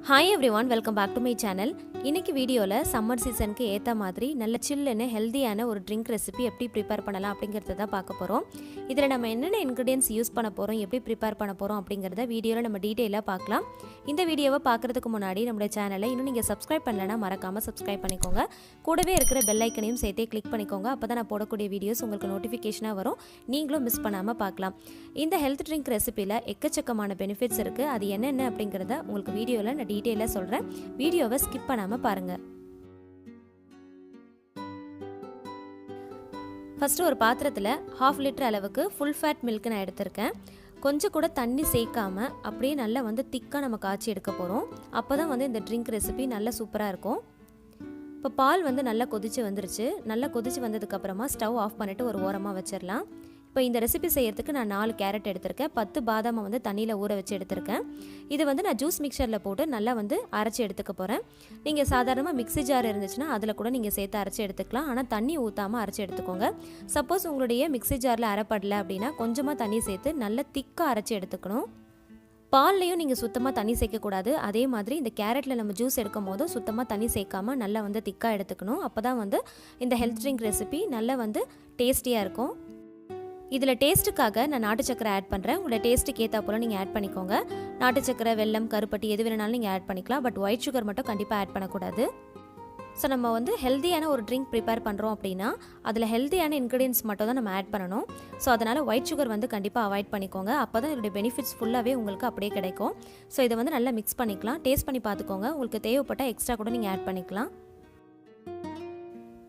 Hi everyone, welcome back to my channel. இன்றைக்கி வீடியோவில் summer சீசனுக்கு ஏற்ற மாதிரி நல்ல சில்லுன்னு ஹெல்த்தியான ஒரு ட்ரிங்க் ரெசிபி எப்படி ப்ரிப்பேர் பண்ணலாம் அப்படிங்கிறத தான் பார்க்க போகிறோம். இதில் நம்ம என்னென்ன இன்க்ரீடியன்ஸ் யூஸ் பண்ண போகிறோம், எப்படி ப்ரிப்பேர் பண்ண போகிறோம் அப்படிங்கிறத வீடியோவில் நம்ம டீட்டெயிலாக பார்க்கலாம். இந்த வீடியோவை பார்க்குறதுக்கு முன்னாடி நம்மளுடைய சேனலை இன்னும் நீங்கள் சப்ஸ்கிரைப் பண்ணலைன்னா மறக்காமல் சப்ஸ்கிரைப் பண்ணிக்கோங்க. கூடவே இருக்கிற பெல் ஐக்கனையும் சேர்த்தே கிளிக் பண்ணிக்கோங்க. அப்போ தான் நான் போடக்கூடிய வீடியோஸ் உங்களுக்கு நோட்டிஃபிகேஷனாக வரும், நீங்களும் மிஸ் பண்ணாமல் பார்க்கலாம். இந்த ஹெல்த் ட்ரிங்க் ரெசிபியில் எக்கச்சக்கமான பெனிஃபிட்ஸ் இருக்குது. அது என்னென்ன அப்படிங்கிறத உங்களுக்கு வீடியோவில் நான் டீட்டெயிலாக சொல்கிறேன். வீடியோவை ஸ்கிப் பண்ணாமல் பாருங்கள். ஃபஸ்ட்டு ஒரு பாத்திரத்தில் 1/2 லிட்டர் அளவுக்கு ஃபுல் ஃபேட் மில்க் நான் எடுத்திருக்கேன். கொஞ்சம் கூட தண்ணி சேர்க்காமல் அப்படியே நல்லா திக்காக நம்ம காய்ச்சி எடுக்க போகிறோம். அப்போ தான் இந்த ட்ரிங்க் ரெசிபி நல்லா சூப்பராக இருக்கும். இப்போ பால் நல்லா கொதிச்சு வந்துருச்சு. நல்லா கொதிச்சு வந்ததுக்கப்புறமா ஸ்டவ் ஆஃப் பண்ணிவிட்டு ஒரு ஓரமாக வச்சிடலாம். இப்போ இந்த ரெசிபி செய்யறதுக்கு நான் 4 கேரட் எடுத்திருக்கேன். 10 பாதாமை தண்ணியில் ஊற வச்சு எடுத்திருக்கேன். இது நான் ஜூஸ் மிக்சரில் போட்டு நல்லா அரைச்சி எடுத்துக்க போகிறேன். நீங்கள் சாதாரணமாக மிக்ஸி ஜார் இருந்துச்சுன்னா அதில் கூட நீங்கள் சேர்த்து அரைச்சி எடுத்துக்கலாம். ஆனால் தண்ணி ஊற்றாமல் அரைச்சி எடுத்துக்கோங்க. சப்போஸ் உங்களுடைய மிக்ஸி ஜாரில் அரைப்படலை அப்படின்னா கொஞ்சமாக தண்ணி சேர்த்து நல்லா திக்காக அரைச்சி எடுத்துக்கணும். பால்லையும் நீங்கள் சுத்தமாக தண்ணி சேர்க்கக்கூடாது. அதே மாதிரி இந்த கேரட்டில் நம்ம ஜூஸ் எடுக்கும் போதும் சுத்தமாக தண்ணி சேர்க்காமல் நல்லா திக்காக எடுத்துக்கணும். அப்போ தான் இந்த ஹெல்த் ட்ரிங்க் ரெசிபி நல்லா டேஸ்டியாக இருக்கும். இதில் டேஸ்ட்டுக்காக நான் நாட்டு சக்கரை ஆட் பண்ணுறேன். உங்களோட டேஸ்ட்டுக்கு ஏற்றா போல் நீங்கள் ஆட் பண்ணிக்கோங்க. நாட்டு சக்கரை, வெல்லம், கருப்பட்டி எது வேணாலும் நீங்கள் ஆட் பண்ணிக்கலாம். பட் ஒயிட் சுகர் மட்டும் கண்டிப்பாக ஆட் பண்ணக்கூடாது. ஸோ நம்ம ஹெல்த்தியான ஒரு ட்ரிங்க் ப்ரிப்பேர் பண்ணுறோம் அப்படின்னா அதில் ஹெல்த்தியான இன்க்ரீடியன்ஸ் மட்டும் தான் நம்ம ஆட் பண்ணணும். ஸோ அதனால் ஒயிட் சுகர் கண்டிப்பாக அவாய்ட் பண்ணிக்கோங்க. அப்போ தான் இதோடைய பெனிஃபிட்ஸ் ஃபுல்லாகவே உங்களுக்கு அப்படியே கிடைக்கும். ஸோ இதை நல்லா மிக்ஸ் பண்ணிக்கலாம். டேஸ்ட் பண்ணி பார்த்துக்கோங்க. உங்களுக்கு தேவைப்பட்டால் எக்ஸ்ட்ரா கூட நீங்கள் ஆட் பண்ணிக்கலாம்.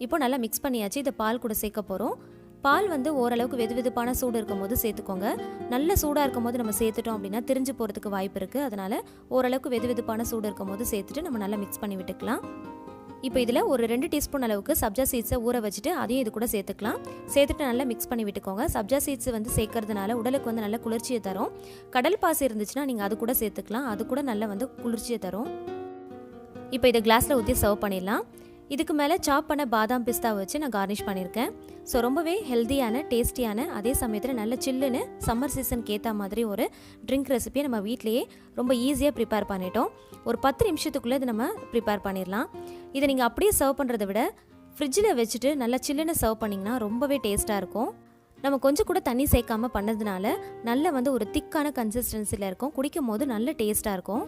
இப்போ நல்லா மிக்ஸ் பண்ணியாச்சு. இதை பால் கூட சேர்க்க போகிறோம். பால் ஓரளவுக்கு வெதுவெதுப்பான சூடு இருக்கும் போது சேர்த்துக்கோங்க. நல்ல சூடாக இருக்கும் போது நம்ம சேர்த்துட்டோம் அப்படின்னா திரிஞ்சு போகிறதுக்கு வாய்ப்பு இருக்குது. அதனால் ஓரளவுக்கு வெதுவெதுப்பான சூடு இருக்கும் போது சேர்த்துட்டு நம்ம நல்லா மிக்ஸ் பண்ணி விட்டுக்கலாம். இப்போ இதில் ஒரு 2 டீஸ்பூன் அளவுக்கு சப்ஜா சீட்ஸை ஊற வச்சுட்டு அதையும் இது கூட சேர்த்துக்கலாம். சேர்த்துட்டு நல்லா மிக்ஸ் பண்ணி விட்டுக்கோங்க. சப்ஜா சீட்ஸ் சேர்க்கறதுனால உடலுக்கு நல்ல குளிர்ச்சியை தரும். கடல் பாசி இருந்துச்சுன்னா நீங்கள் அது கூட சேர்த்துக்கலாம். அது கூட நல்லா குளிர்ச்சியை தரும். இப்போ இதை கிளாஸில் ஊற்றி சர்வ் பண்ணிடலாம். இதுக்கு மேலே சாப் பண்ண பாதாம் பிஸ்தா வச்சு நான் கார்னிஷ் பண்ணியிருக்கேன். ஸோ ரொம்பவே ஹெல்த்தியான, டேஸ்டியான, அதே சமயத்தில் நல்ல சில்லுன்னு சம்மர் சீசனுக்கு ஏற்ற மாதிரி ஒரு ட்ரிங்க் ரெசிபியை நம்ம வீட்டிலேயே ரொம்ப ஈஸியாக ப்ரிப்பேர் பண்ணிட்டோம். ஒரு 10 நிமிஷத்துக்குள்ளே இது நம்ம ப்ரிப்பேர் பண்ணிடலாம். இதை நீங்கள் அப்படியே சர்வ் பண்ணுறதை விட ஃப்ரிட்ஜில் வச்சுட்டு நல்லா சில்லுன்னு சர்வ் பண்ணிங்கன்னா ரொம்பவே டேஸ்ட்டாக இருக்கும். நம்ம கொஞ்சம் கூட தண்ணி சேர்க்காமல் பண்ணதுனால நல்ல ஒரு திக்கான கன்சிஸ்டன்சியில் இருக்கும். குடிக்கும் போது நல்ல டேஸ்ட்டாக இருக்கும்.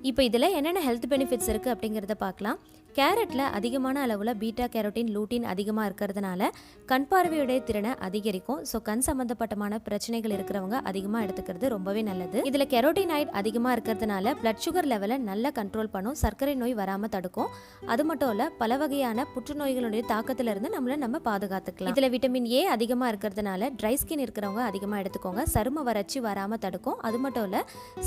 இப்போ இதில் என்னென்ன ஹெல்த் பெனிஃபிட்ஸ் இருக்குது அப்படிங்கிறத பார்க்கலாம். கேரட்டில் அதிகமான அளவில் பீட்டா கேரோட்டின், லூட்டின் அதிகமாக இருக்கிறதுனால கண் பார்வையுடைய திறனை அதிகரிக்கும். ஸோ கண் சம்மந்தப்பட்டமான பிரச்சனைகள் இருக்கிறவங்க அதிகமாக எடுத்துக்கிறது ரொம்பவே நல்லது. இதில் கெரோட்டினாய்டு அதிகமாக இருக்கிறதுனால பிளட் சுகர் லெவலை நல்லா கண்ட்ரோல் பண்ணும். சர்க்கரை நோய் வராமல் தடுக்கும். அது மட்டும் இல்லை, பல வகையான புற்றுநோய்களுடைய தாக்கத்திலிருந்து நம்ம பாதுகாத்துக்கலாம். இதில் விட்டமின் ஏ அதிகமாக இருக்கிறதுனால ட்ரை ஸ்கின் இருக்கிறவங்க அதிகமாக எடுத்துக்கோங்க. சரும வறட்சி வராமல் தடுக்கும். அது மட்டும் இல்லை,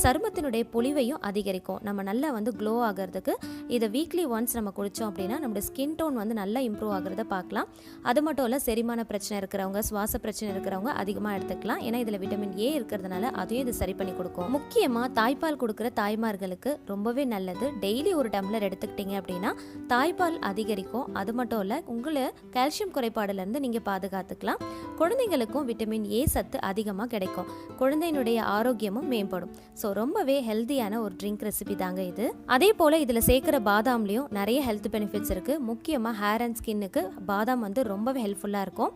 சருமத்தினுடைய பொலிவையும் அதிகரிக்கும். நம்ம நல்லா க்ளோ ஆகிறதுக்கு இதை வீக்லி ஒன்ஸ் நம்ம குடித்தோம் அப்படின்னா நம்மளுடைய ஸ்கின் டோன் நல்லா இம்ப்ரூவ் ஆகிறத பார்க்கலாம். அது மட்டும் இல்லை, செரிமான பிரச்சனை இருக்கிறவங்க, சுவாச பிரச்சனை இருக்கிறவங்க அதிகமாக எடுத்துக்கலாம். ஏன்னா இதில் விட்டமின் ஏ இருக்கிறதுனால அதையும் இது சரி பண்ணி கொடுக்கும். முக்கியமாக தாய்ப்பால் கொடுக்குற தாய்மார்களுக்கு ரொம்பவே நல்லது. டெய்லி ஒரு டம்ளர் எடுத்துக்கிட்டீங்க அப்படின்னா தாய்ப்பால் அதிகரிக்கும். அது மட்டும் இல்லை, உங்களை கால்சியம் குறைபாடுலேருந்து நீங்கள் பாதுகாத்துக்கலாம். குழந்தைங்களுக்கும் விட்டமின் ஏ சத்து அதிகமாக கிடைக்கும். குழந்தையினுடைய ஆரோக்கியமும் மேம்படும். ஸோ ரொம்பவே ஹெல்த்தியான ஒரு ட்ரிங்க் ரெசிபி தாங்க இது. அதே போல் இதில் சேர்க்குற பாதாம்லேயும் நிறைய ஹெல்த் பெனிஃபிட்ஸ் இருக்குது. முக்கியமாக ஹேர் அண்ட் ஸ்கின்னுக்கு பாதாம் ரொம்பவே ஹெல்ப்ஃபுல்லாக இருக்கும்.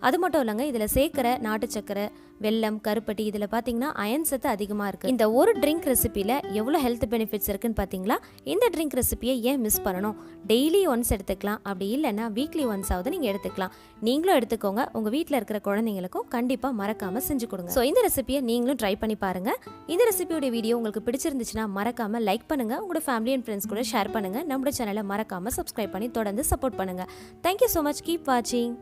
அது மட்டும் இல்லைங்க, இதில் சேர்க்குற நாட்டு சக்கரை, வெல்லம், கருப்பட்டி இதில் பார்த்தீங்கன்னா அயன் சத்து அதிகமாக இருக்குது. இந்த ஒரு ட்ரிங்க் ரெசிபியில் எவ்வளோ ஹெல்த் பெனிஃபிட்ஸ் இருக்குன்னு பார்த்தீங்களா? இந்த ட்ரிங்க் ரெசிபியை ஏன் மிஸ் பண்ணணும்? டெய்லி ஒன்ஸ் எடுத்துக்கலாம். அப்படி இல்லைன்னா வீக்லி ஒன்ஸ் ஆகுது நீங்கள் எடுத்துக்கலாம். நீங்களும் எடுத்துக்கோங்க. உங்கள் வீட்டில் இருக்கிற குழந்தைங்களுக்கும் கண்டிப்பாக மறக்காமல் செஞ்சு கொடுங்க. ஸோ இந்த ரெசிபியை நீங்களும் ட்ரை பண்ணி பாருங்கள். இந்த ரெசிபியோட வீடியோ உங்களுக்கு பிடிச்சிருந்துச்சுன்னா மறக்காமல் லைக் பண்ணுங்கள். உங்களோட ஃபேமிலி அண்ட் ஃப்ரெண்ட்ஸ் கூட ஷேர் பண்ணுங்கள். நம்மளோட சேனலை மறக்காமல் சப்ஸ்கிரைப் பண்ணி தொடர்ந்து சப்போர்ட் பண்ணுங்கள். Thank you so much. கீப் வாட்சிங்.